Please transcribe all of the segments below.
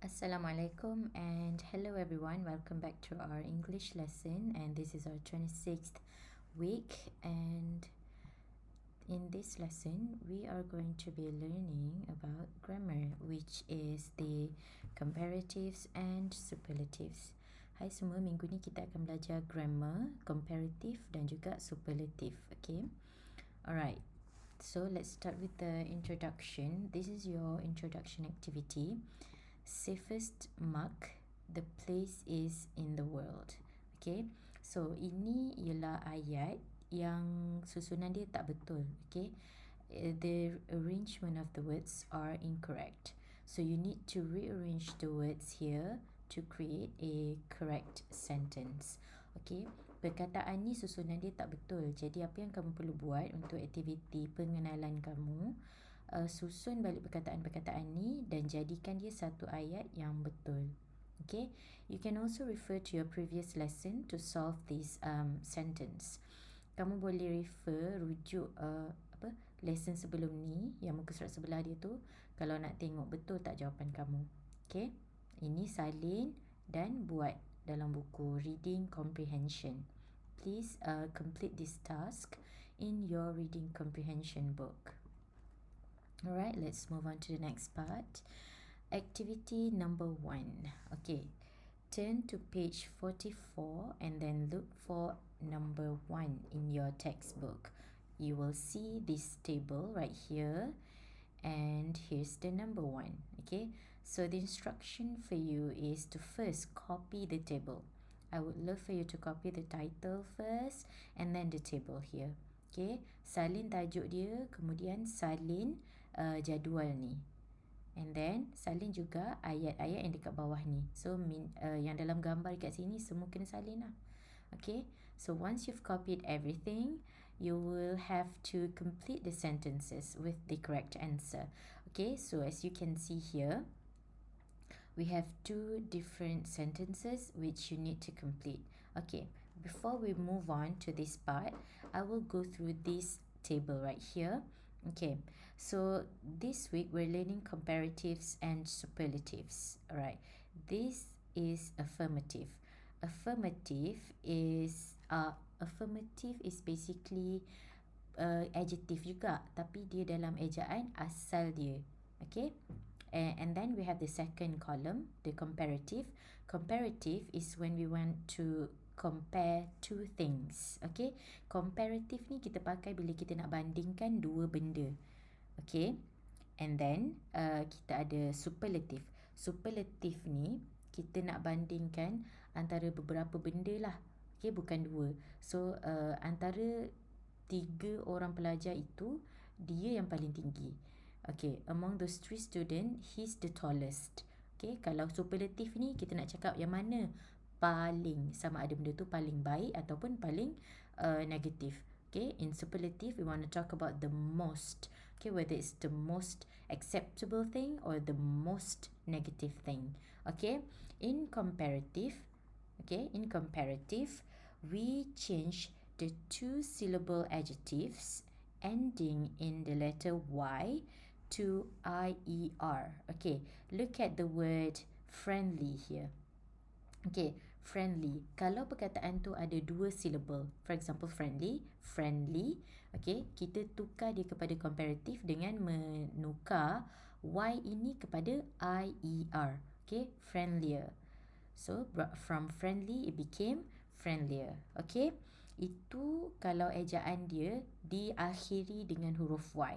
Assalamualaikum and hello everyone. Welcome back to our English lesson, and this is our 26th week, and in this lesson we are going to be learning about grammar, which is the comparatives and superlatives. Hai semua, minggu ni kita akan belajar grammar, comparative dan juga superlative. Okay, alright, so let's start with the introduction. This is your introduction activity. Safest mark, the place is in the world. Okay, so ini ialah ayat yang susunan dia tak betul. Okay, the arrangement of the words are incorrect, so you need to rearrange the words here to create a correct sentence. Okay, perkataan ni susunan dia tak betul, jadi apa yang kamu perlu buat untuk aktiviti pengenalan kamu, susun balik perkataan-perkataan ni dan jadikan dia satu ayat yang betul. Okay, you can also refer to your previous lesson to solve this sentence. Kamu boleh rujuk lesson sebelum ni yang muka surat sebelah dia tu kalau nak tengok betul tak jawapan kamu. Okay, ini salin dan buat dalam buku Reading Comprehension. Please complete this task in your Reading Comprehension book. Alright, let's move on to the next part. Activity number 1. Okay, turn to page 44 and then look for number 1 in your textbook. You will see this table right here, and here's the number 1. Okay, so the instruction for you is to first copy the table. I would love for you to copy the title first and then the table here. Okay, salin tajuk dia, kemudian salin jadual ni, and then salin juga ayat-ayat yang dekat bawah ni. So yang dalam gambar dekat sini semua kena salin lah. Okay, so once you've copied everything, you will have to complete the sentences with the correct answer. Okay, so as you can see here, we have 2 different sentences which you need to complete. Okay, before we move on to this part, I will go through this table right here. Okay, so this week we're learning comparatives and superlatives. Alright, this is affirmative. Affirmative is basically adjective juga, tapi dia dalam ejaan asal dia. Okay, and then we have the second column, the comparative. Comparative is when we want to compare two things. Okay, comparative ni kita pakai bila kita nak bandingkan dua benda. Okay, and then kita ada superlative. Superlative ni kita nak bandingkan antara beberapa benda lah. Okay, bukan dua. So antara 3 orang pelajar itu, dia yang paling tinggi. Okay, among those 3 students, he's the tallest. Okay, kalau superlative ni kita nak cakap yang mana paling, sama ada benda tu paling baik ataupun paling negatif. Okay, in superlative we want to talk about the most. Okay, whether it's the most acceptable thing or the most negative thing. Okay, in comparative, we change the 2-syllable adjectives ending in the letter Y to IER. Okay, look at the word friendly here. Okay, friendly. Kalau perkataan tu ada 2 syllable, for example friendly, okay, kita tukar dia kepada comparative dengan menukar Y ini kepada IER. Okay, friendlier. So from friendly it became friendlier. Okay, itu kalau ejaan dia diakhiri dengan huruf Y.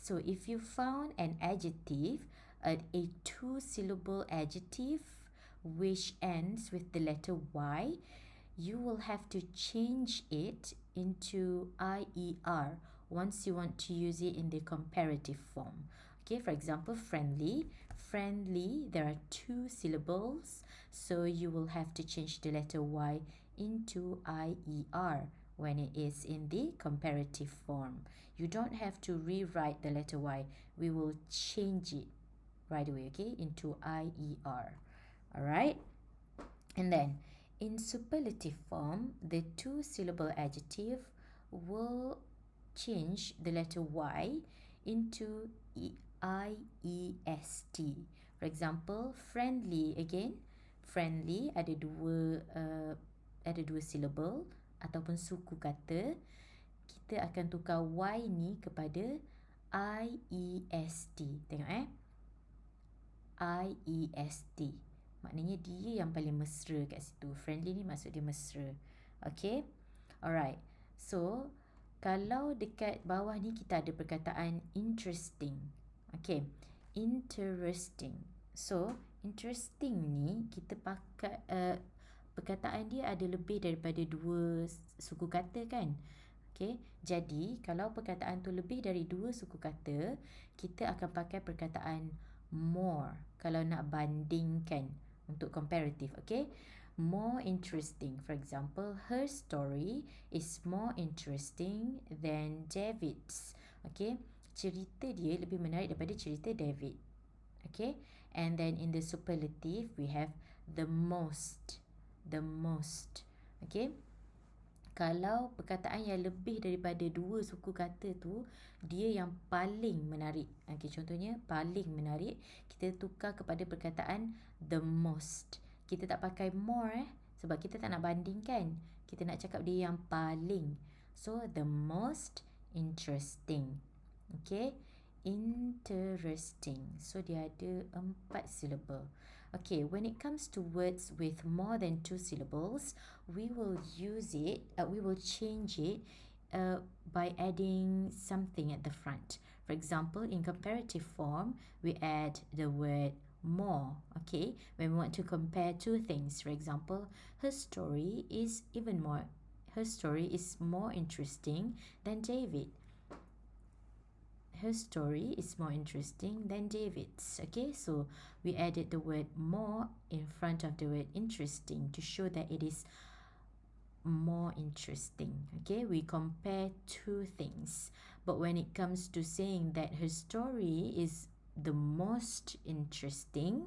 So if you found an adjective, a 2-syllable adjective which ends with the letter Y, you will have to change it into IER once you want to use it in the comparative form. Okay, for example, friendly, there are 2 syllables, so you will have to change the letter Y into IER when it is in the comparative form. You don't have to rewrite the letter Y. We will change it right away, okay, into IER. Alright, and then in superlative form, the 2-syllable adjective will change the letter Y into IEST. For example, friendly again. Friendly ada dua syllable ataupun suku kata. Kita akan tukar Y ni kepada IEST. Tengok IEST. Maknanya dia yang paling mesra kat situ. Friendly ni maksud dia mesra. Okay. Alright. So, kalau dekat bawah ni kita ada perkataan interesting. Okay. Interesting. So, interesting ni kita pakai perkataan dia ada lebih daripada dua suku kata kan. Okay. Jadi, kalau perkataan tu lebih dari dua suku kata, kita akan pakai perkataan more kalau nak bandingkan untuk comparative. Okay. More interesting. For example, her story is more interesting than David's. Okay. Cerita dia lebih menarik daripada cerita David. Okay. And then in the superlative, we have the most. The most. Okay. Kalau perkataan yang lebih daripada dua suku kata tu, dia yang paling menarik. Okay, contohnya paling menarik, kita tukar kepada perkataan the most. Kita tak pakai more sebab kita tak nak bandingkan. Kita nak cakap dia yang paling. So, the most interesting. Okay, interesting. So, dia ada 4 syllable. Okay, when it comes to words with more than 2 syllables, we will change it by adding something at the front. For example, in comparative form, we add the word more. Okay, when we want to compare two things, for example, her story is more interesting than David. Her story is more interesting than David's. Okay, so we added the word more in front of the word interesting to show that it is more interesting. Okay, we compare two things. But when it comes to saying that her story is the most interesting,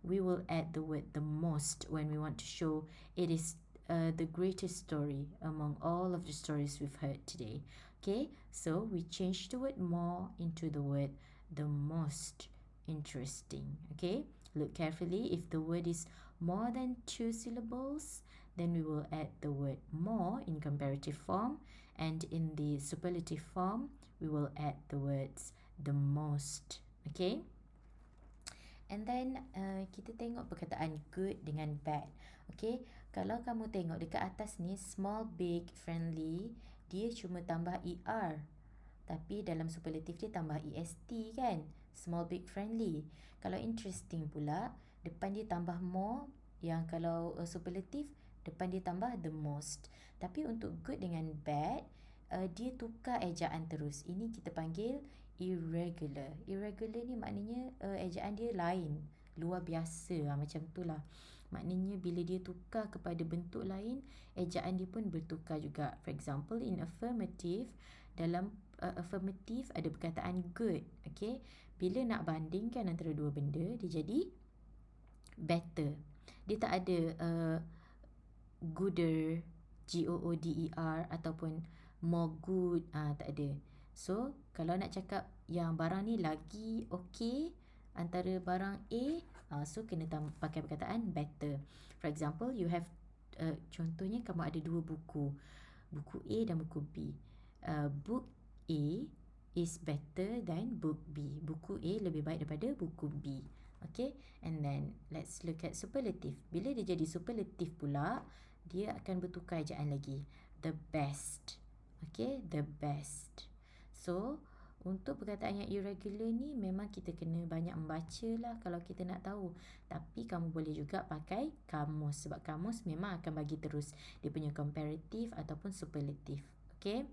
we will add the word the most when we want to show it is the greatest story among all of the stories we've heard today. Okay, so we change the word more into the word the most interesting. Okay, look carefully. If the word is more than 2 syllables, then we will add the word more in comparative form, and in the superlative form, we will add the words the most. Okay, and then kita tengok perkataan good dengan bad. Okay, kalau kamu tengok dekat atas ni, small, big, friendly, dia cuma tambah ER. Tapi dalam superlative dia tambah EST kan. Small, big, friendly. Kalau interesting pula, depan dia tambah more. Yang kalau superlative, depan dia tambah the most. Tapi untuk good dengan bad, dia tukar ejaan terus. Ini kita panggil irregular. Irregular ni maknanya ejaan dia lain. Luar biasa. Macam tu lah. Maknanya bila dia tukar kepada bentuk lain, ejaan dia pun bertukar juga. For example, in affirmative, dalam affirmative ada perkataan good. Okay, bila nak bandingkan antara dua benda, dia jadi better. Dia tak ada gooder, gooder, ataupun more good, tak ada. So, kalau nak cakap yang barang ni lagi okay antara barang A, so kena pakai perkataan better. For example, you have contohnya kamu ada dua buku A dan buku B. Book A is better than book B. Buku A lebih baik daripada buku B. Okay, and then let's look at superlative. Bila dia jadi superlative pula, dia akan bertukar ejaan lagi. The best. Okay, the best. So, untuk perkataan yang irregular ni memang kita kena banyak membaca lah kalau kita nak tahu. Tapi kamu boleh juga pakai kamus, sebab kamus memang akan bagi terus dia punya comparative ataupun superlative. Okay.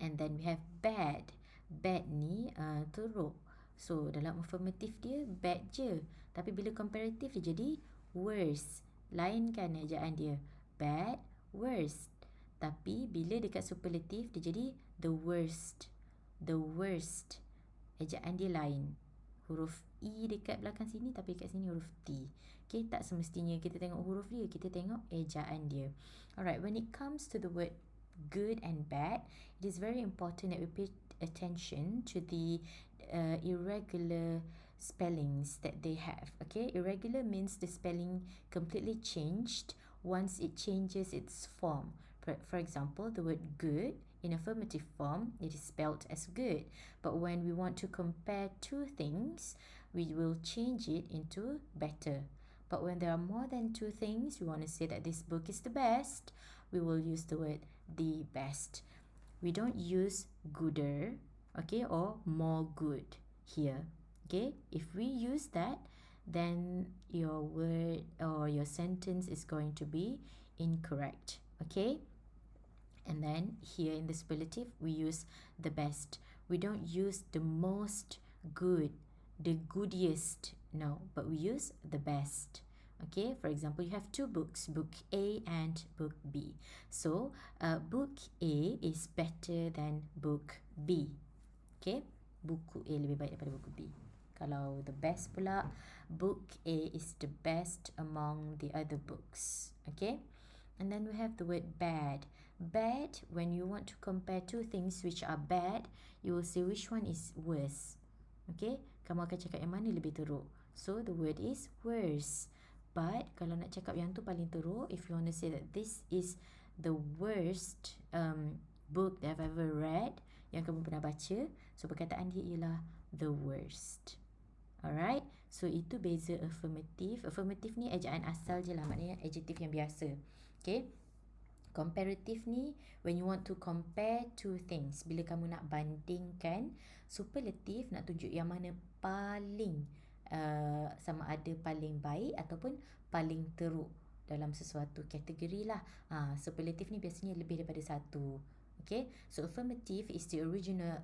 And then we have bad. Bad ni teruk. So dalam affirmative dia bad je. Tapi bila comparative dia jadi worse. Lain kan ejaan dia. Bad, worst. Tapi bila dekat superlative dia jadi the worst. The worst. Ejaan dia lain. Huruf E dekat belakang sini tapi kat sini huruf T. Okay, tak semestinya kita tengok huruf dia, kita tengok ejaan dia. Alright, when it comes to the word good and bad, it is very important that we pay attention to the irregular spellings that they have. Okay, irregular means the spelling completely changed once it changes its form. For example, the word good in affirmative form, it is spelled as good, but when we want to compare two things, we will change it into better. But when there are more than two things, we want to say that this book is the best, we will use the word the best. We don't use gooder, okay, or more good here. Okay, if we use that, then your word or your sentence is going to be incorrect. Okay, and then here in the superlative, we use the best. We don't use the most good, the goodiest, no, but we use the best. Okay, for example, you have two books, book A and book B. So, book A is better than book B. Okay, buku A lebih baik daripada buku B. Kalau the best pula, book A is the best among the other books. Okay, and then we have the word bad. Bad, when you want to compare two things which are bad, you will say which one is worse. Okay, kamu akan cakap yang mana lebih teruk. So the word is worse. But kalau nak cakap yang tu paling teruk, if you want to say that this is the worst book that I've ever read, yang kamu pernah baca, so perkataan dia ialah the worst. Alright, so itu beza affirmative. Affirmative ni ejaan asal je lah, maknanya adjective yang biasa. Okay, comparative ni when you want to compare two things, bila kamu nak bandingkan. Superlative nak tunjuk yang mana paling sama ada paling baik ataupun paling teruk dalam sesuatu kategori lah. Superlative ni biasanya lebih daripada satu. Okay, so affirmative is the original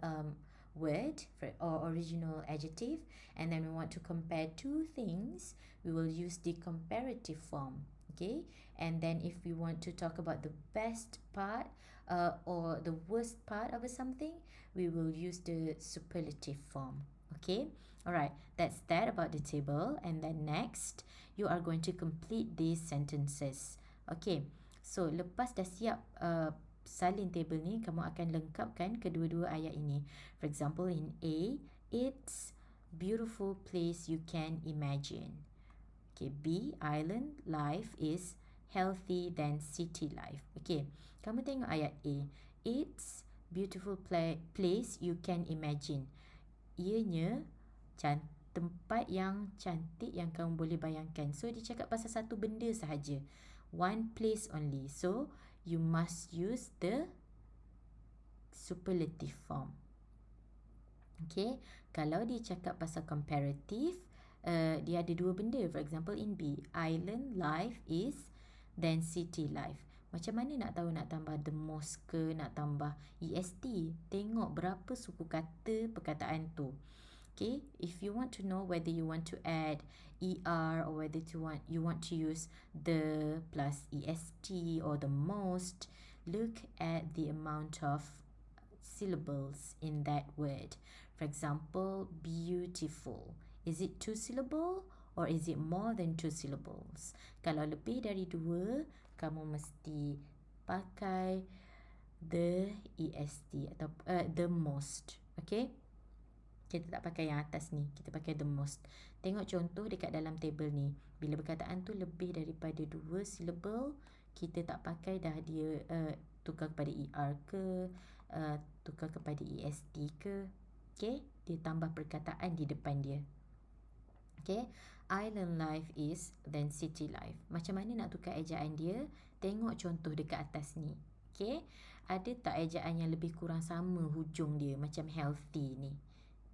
word or original adjective, and then we want to compare two things, we will use the comparative form. Okay, and then if we want to talk about the best part or the worst part of something, we will use the superlative form. Okay, alright, that's that about the table. And then next, you are going to complete these sentences. Okay, so lepas dah siap salin table ni, kamu akan lengkapkan kedua-dua ayat ini. For example, in A, it's beautiful place you can imagine. Okay, B, island life is healthy than city life. Okay, kamu tengok ayat A. It's beautiful place you can imagine. Ianya tempat yang cantik yang kamu boleh bayangkan. So, dia cakap pasal satu benda sahaja. One place only. So, you must use the superlative form. Okay, kalau dia cakap pasal comparative, dia ada dua benda. For example, in B, island life is than city life. Macam mana nak tahu nak tambah the most ke, nak tambah est? Tengok berapa suku kata perkataan tu. Okay, if you want to know whether you want to add er or whether you want to use the plus est or the most, look at the amount of syllables in that word. For example, beautiful. Is it 2 syllable or is it more than 2 syllables? Kalau lebih dari 2, kamu mesti pakai the est atau the most. Okay, kita tak pakai yang atas ni, kita pakai the most. Tengok contoh dekat dalam table ni. Bila perkataan tu lebih daripada 2 syllable, kita tak pakai dah, dia tukar kepada er ke, tukar kepada est ke. Okay, dia tambah perkataan di depan dia. Okay, island life is than city life. Macam mana nak tukar ejaan dia? Tengok contoh dekat atas ni. Okay, ada tak ejaan yang lebih kurang sama hujung dia, macam healthy ni?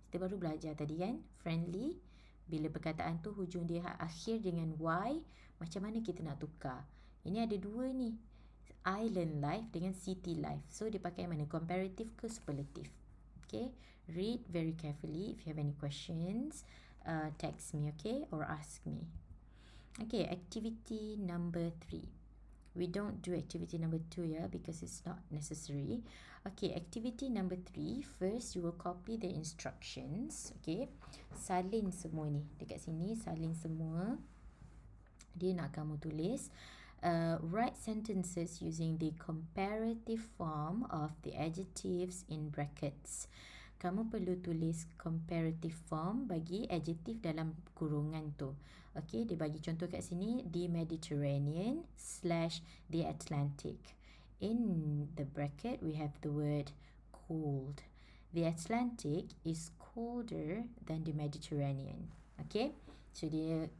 Kita baru belajar tadi kan, friendly. Bila perkataan tu hujung dia akhir dengan y, macam mana kita nak tukar? Ini ada dua ni, island life dengan city life. So dia pakai mana, comparative ke superlative? Okay, read very carefully. If you have any questions, text me, okay, or ask me. Okay, activity number 3. We don't do activity number 2 because it's not necessary. Okay, activity number 3. First, you will copy the instructions. Okay, salin semua ni. Dekat sini, salin semua. Dia nak kamu tulis. Write sentences using the comparative form of the adjectives in brackets. kamu perlu tulis comparative form bagi adjective dalam kurungan tu. Okey, dia bagi contoh kat sini, the Mediterranean / the Atlantic. In the bracket, we have the word cold. The Atlantic is colder than the Mediterranean. Okay, so dia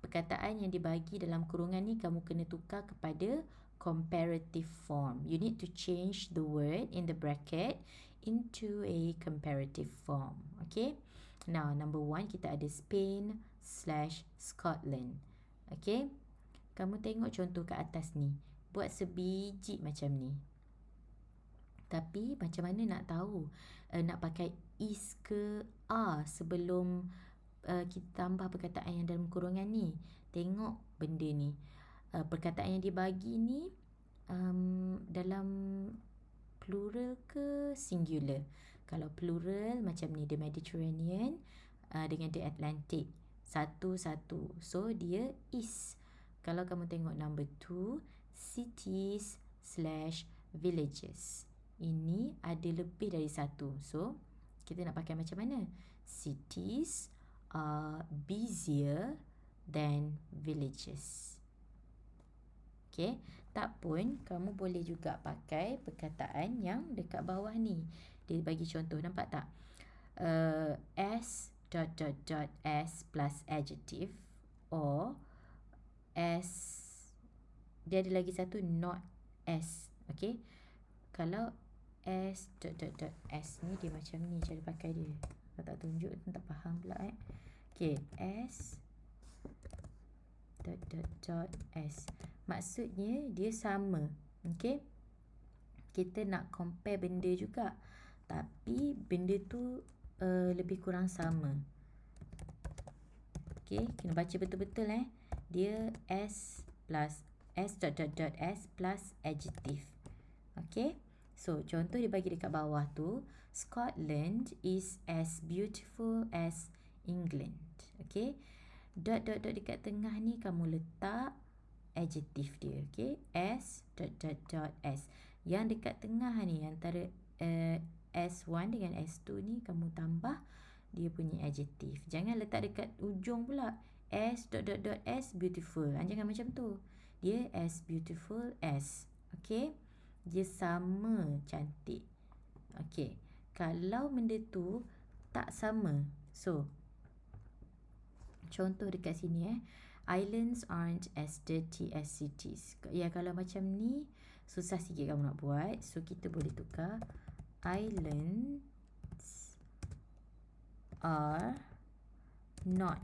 perkataan yang dibagi dalam kurungan ni kamu kena tukar kepada comparative form. You need to change the word in the bracket into a comparative form. Okay, now number 1 kita ada Spain / Scotland. Okay, kamu tengok contoh kat atas ni, buat sebiji macam ni. Tapi macam mana nak tahu nak pakai is ke are sebelum kita tambah perkataan yang dalam kurungan ni? Tengok benda ni. Perkataan yang dibagi ni dalam plural ke singular? Kalau plural macam ni, the Mediterranean dengan the Atlantic, satu-satu. So dia is. Kalau kamu tengok number 2, cities / villages. Ini ada lebih dari satu. So kita nak pakai macam mana? Cities are busier than villages. Okay, tak pun kamu boleh juga pakai perkataan yang dekat bawah ni. Dia bagi contoh, nampak tak? S ... S plus adjective, or S, dia ada lagi satu not S. Okay, kalau S ... S ni dia macam ni cara pakai dia. Kalau tak tunjuk tak faham pula Okay, S ... S. Maksudnya dia sama. Okay, kita nak compare benda juga, tapi benda tu lebih kurang sama. Okay, kena baca betul-betul dia S plus S ... S plus adjective. Okay, so contoh dia bagi dekat bawah tu, Scotland is as beautiful as England. Okay, ... dekat tengah ni kamu letak adjective dia. Okay, S ... S. Yang dekat tengah ni antara S1 dengan S2 ni kamu tambah dia punya adjective. Jangan letak dekat ujung pula S ... S beautiful. Jangan macam tu. Dia as beautiful as. Okay, dia sama cantik. Okay, kalau benda tu tak sama, so contoh dekat sini islands aren't as dirty as cities. Ya, kalau macam ni susah sikit kamu nak buat. So kita boleh tukar, islands are not.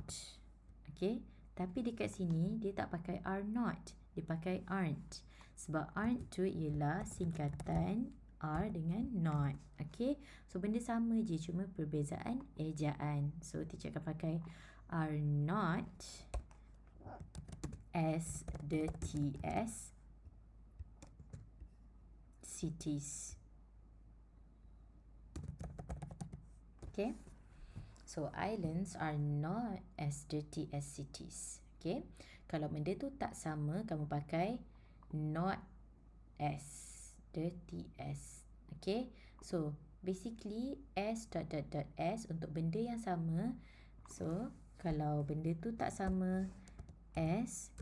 Okay, tapi dekat sini dia tak pakai are not, dia pakai aren't. Sebab aren't tu ialah singkatan are dengan not. Okay, so benda sama je, cuma perbezaan ejaan. So teacher akan pakai are not as dirty as cities. Okay, so islands are not as dirty as cities. Okay, kalau benda tu tak sama, kamu pakai not as, dirty as. Okay, so basically S ... S untuk benda yang sama. So kalau benda tu tak sama, S,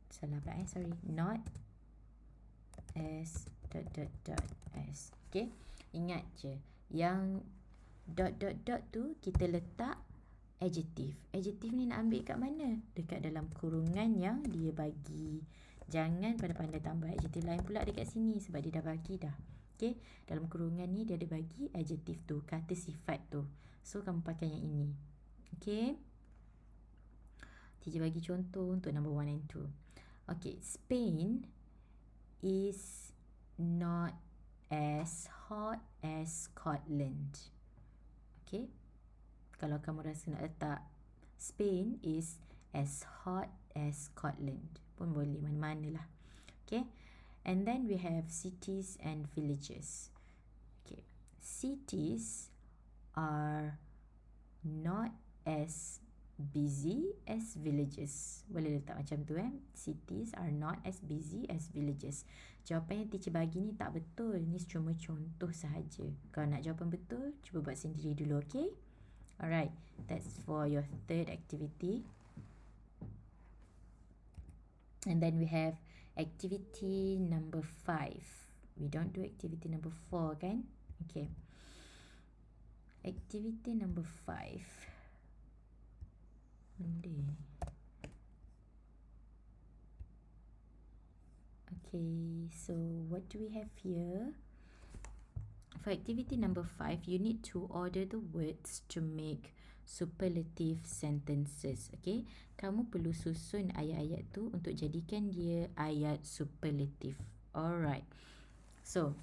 salah pula sorry, not as ... S. Okay, ingat je yang ... tu kita letak adjective. Adjective ni nak ambil kat mana? Dekat dalam kurungan yang dia bagi. Jangan pandai-pandai tambah adjective lain pula dekat sini, sebab dia dah bagi dah. Okay, dalam kurungan ni dia ada bagi adjective tu, kata sifat tu. So kamu pakai yang ini. Okay, teacher bagi contoh untuk number 1 and 2. Okay, Spain is not as hot as Scotland. Okay, kalau kamu rasa nak letak Spain is as hot as Scotland pun boleh, mana-mana lah. Okay, and then we have cities and villages. Okay, cities are not as busy as villages. Boleh letak macam tu Cities are not as busy as villages. Jawapan yang teacher bagi ni tak betul. Ni cuma contoh sahaja. Kalau nak jawapan betul, cuba buat sendiri dulu, okay? Alright, that's for your third activity. And then we have activity number 5. We don't do activity number 4, kan? Okay. Activity number 5. Okay, so what do we have here? For activity number 5, you need to order the words to make superlative sentences. Okay, kamu perlu susun ayat-ayat tu untuk jadikan dia ayat superlative. Alright, so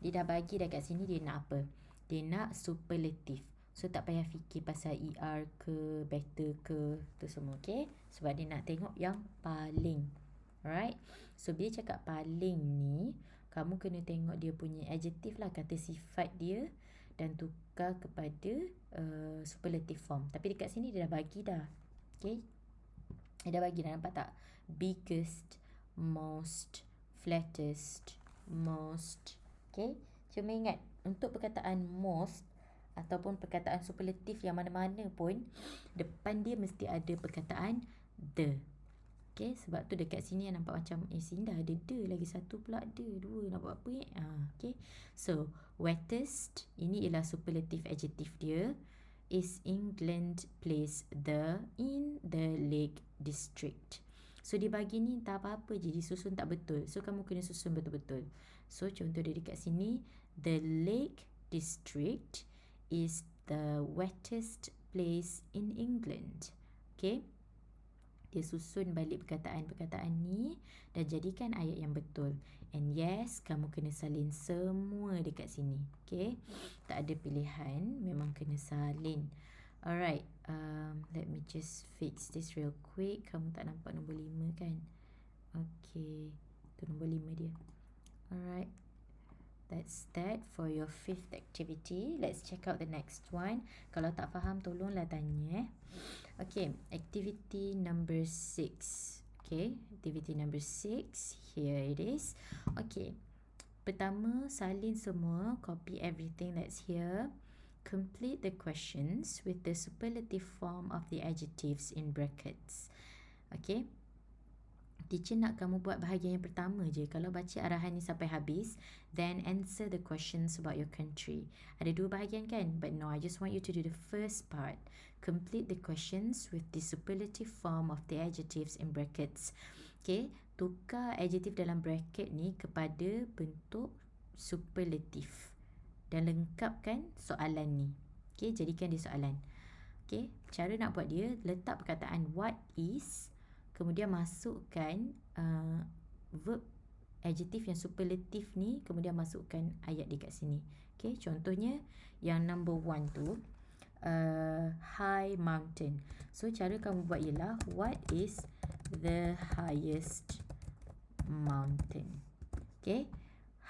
dia dah bagi dah kat sini dia nak apa? Dia nak superlative. So tak payah fikir pasal ER ke, better ke, tu semua, okay? Sebab dia nak tengok yang paling. Alright, so bila cakap paling ni, kamu kena tengok dia punya adjective lah, kata sifat dia, dan tukar kepada superlative form. Tapi dekat sini dia dah bagi dah. Okay, dia dah bagi dah, nampak tak? Biggest, most, flattest, most. Okay, cuma ingat untuk perkataan most ataupun perkataan superlative yang mana-mana pun, depan dia mesti ada perkataan the. Okay, sebab tu dekat sini yang nampak macam sini dah ada the, lagi satu pula the, dua, nak buat apa okay, so wettest ini ialah superlative adjective dia. Is England place in the Lake District? So dia bagi ni tak apa-apa je, disusun tak betul, so kamu kena susun betul-betul. So contoh dia dekat sini, the Lake District is the wettest place in England. Okay, dia susun balik perkataan-perkataan ni dan jadikan ayat yang betul. And yes, kamu kena salin semua dekat sini. Okay, tak ada pilihan, memang kena salin. Alright, let me just fix this real quick. Kamu tak nampak nombor 5 kan? Okay, tu nombor 5 dia. Alright, that's that for your 5th activity. Let's check out the next one. Kalau tak faham, tolonglah tanya. Okay, activity number 6. Okay, activity number 6. Here it is. Okay, pertama, salin semua, copy everything that's here. Complete the questions with the superlative form of the adjectives in brackets. Okay, teacher nak kamu buat bahagian yang pertama je. Kalau baca arahan ni sampai habis, then answer the questions about your country. Ada 2 bahagian kan? But no, I just want you to do the first part. Complete the questions with the superlative form of the adjectives in brackets. Okay, tukar adjective dalam bracket ni kepada bentuk superlative dan lengkapkan soalan ni. Okay, jadikan dia soalan. Okay, cara nak buat dia, letak perkataan what is, kemudian masukkan verb adjective yang superlative ni, kemudian masukkan ayat dekat sini. Okay, contohnya yang number 1 tu, high mountain. So cara kamu buat ialah, what is the highest mountain? Okay,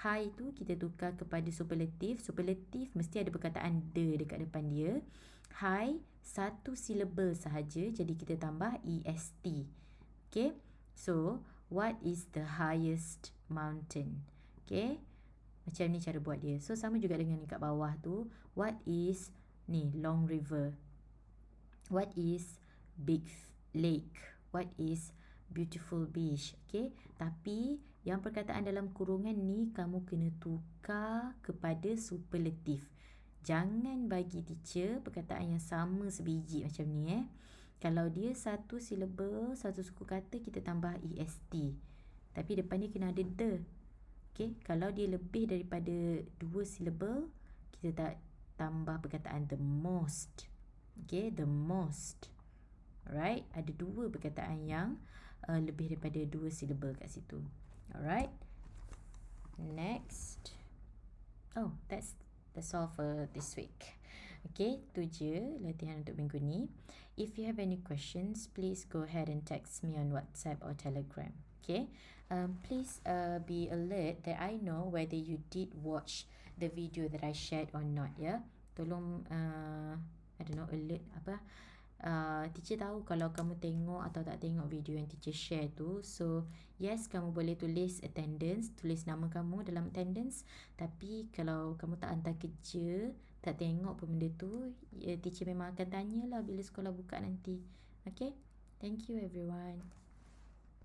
high tu kita tukar kepada superlative. Superlative mesti ada perkataan the dekat depan dia. High satu syllable sahaja, jadi kita tambah est. Okay, so what is the highest mountain? Okay, macam ni cara buat dia. So sama juga dengan ni kat bawah tu, what is ni long river, what is big lake, what is beautiful beach. Okay, tapi yang perkataan dalam kurungan ni kamu kena tukar kepada superlative. Jangan bagi teacher perkataan yang sama sebiji macam ni Kalau dia satu syllable, satu suku kata, kita tambah est. Tapi depan dia kena ada the. Okay, kalau dia lebih daripada 2 syllable, kita tak tambah perkataan the most. Okay, the most. Alright, ada 2 perkataan yang lebih daripada 2 syllable kat situ. Alright, next. Oh, that's all for this week. Okay, tu je latihan untuk minggu ni. If you have any questions, please go ahead and text me on WhatsApp or Telegram. Okay, please be alert that I know whether you did watch the video that I shared or not. Yeah, tolong I don't know, alert apa, teacher tahu kalau kamu tengok atau tak tengok video yang teacher share tu. So yes, kamu boleh tulis attendance, tulis nama kamu dalam attendance. Tapi kalau kamu tak hantar kerja, tak tengok pun benda tu, teacher memang akan tanyalah bila sekolah buka nanti. Okay, thank you everyone.